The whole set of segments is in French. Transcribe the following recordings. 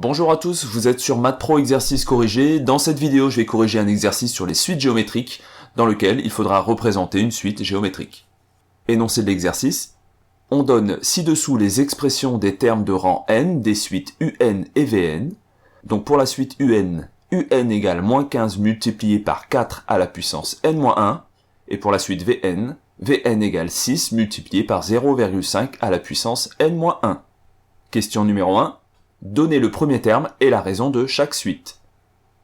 Bonjour à tous, vous êtes sur Maths Pro exercice corrigé. Dans cette vidéo, je vais corriger un exercice sur les suites géométriques dans lequel il faudra représenter une suite géométrique. Énoncé de l'exercice. On donne ci-dessous les expressions des termes de rang n des suites un et vn. Donc pour la suite un égale moins 15 multiplié par 4 à la puissance n-1. Et pour la suite vn égale 6 multiplié par 0,5 à la puissance n-1. Question numéro 1. Donnez le premier terme et la raison de chaque suite.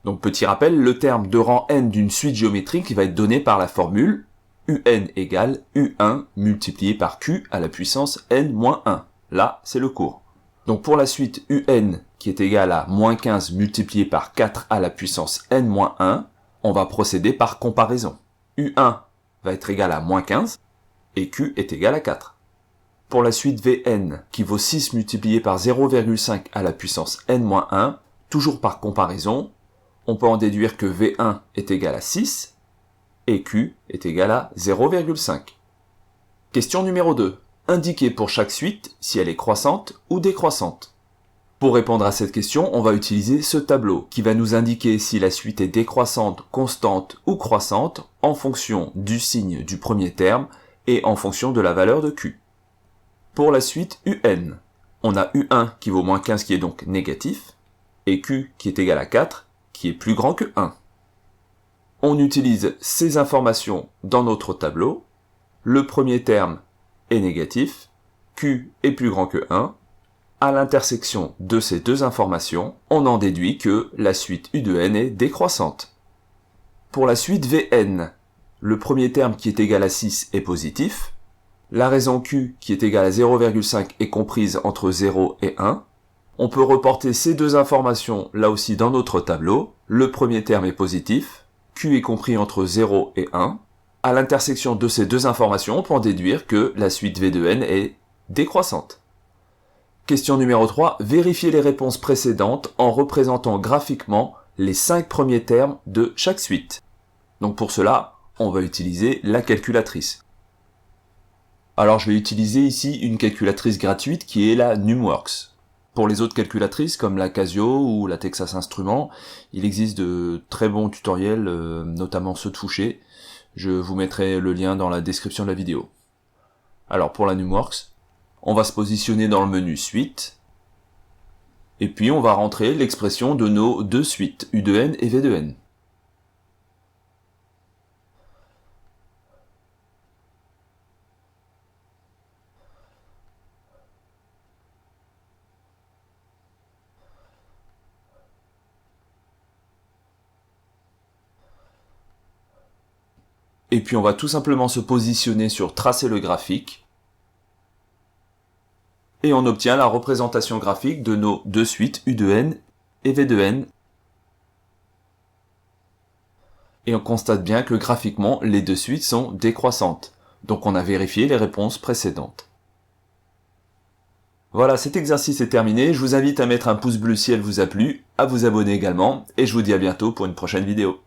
Donc petit rappel, le terme de rang n d'une suite géométrique va être donné par la formule un égale u1 multiplié par q à la puissance n-1. Là, c'est le cours. Donc pour la suite un qui est égale à moins 15 multiplié par 4 à la puissance n-1, on va procéder par comparaison. u1 va être égal à moins 15 et q est égal à 4. Pour la suite vn, qui vaut 6 multiplié par 0,5 à la puissance n-1, toujours par comparaison, on peut en déduire que v1 est égal à 6 et q est égal à 0,5. Question numéro 2. Indiquez pour chaque suite si elle est croissante ou décroissante. Pour répondre à cette question, on va utiliser ce tableau qui va nous indiquer si la suite est décroissante, constante ou croissante en fonction du signe du premier terme et en fonction de la valeur de q. Pour la suite un, on a u1 qui vaut moins 15 qui est donc négatif, et q qui est égal à 4 qui est plus grand que 1. On utilise ces informations dans notre tableau. Le premier terme est négatif, q est plus grand que 1. À l'intersection de ces deux informations, on en déduit que la suite u de n est décroissante. Pour la suite vn, le premier terme qui est égal à 6 est positif. La raison q qui est égale à 0,5 est comprise entre 0 et 1. On peut reporter ces deux informations là aussi dans notre tableau. Le premier terme est positif, q est compris entre 0 et 1. À l'intersection de ces deux informations, on peut en déduire que la suite v de n est décroissante. Question numéro 3. Vérifiez les réponses précédentes en représentant graphiquement les 5 premiers termes de chaque suite. Donc pour cela, on va utiliser la calculatrice. Alors je vais utiliser ici une calculatrice gratuite qui est la Numworks. Pour les autres calculatrices comme la Casio ou la Texas Instruments, il existe de très bons tutoriels, notamment ceux de Fouché. Je vous mettrai le lien dans la description de la vidéo. Alors pour la Numworks, on va se positionner dans le menu Suite, et puis on va rentrer l'expression de nos deux suites, u de n et v de n. Et puis on va tout simplement se positionner sur tracer le graphique. Et on obtient la représentation graphique de nos deux suites u de n et v de n. Et on constate bien que graphiquement, les deux suites sont décroissantes. Donc on a vérifié les réponses précédentes. Voilà, cet exercice est terminé. Je vous invite à mettre un pouce bleu si elle vous a plu, à vous abonner également, et je vous dis à bientôt pour une prochaine vidéo.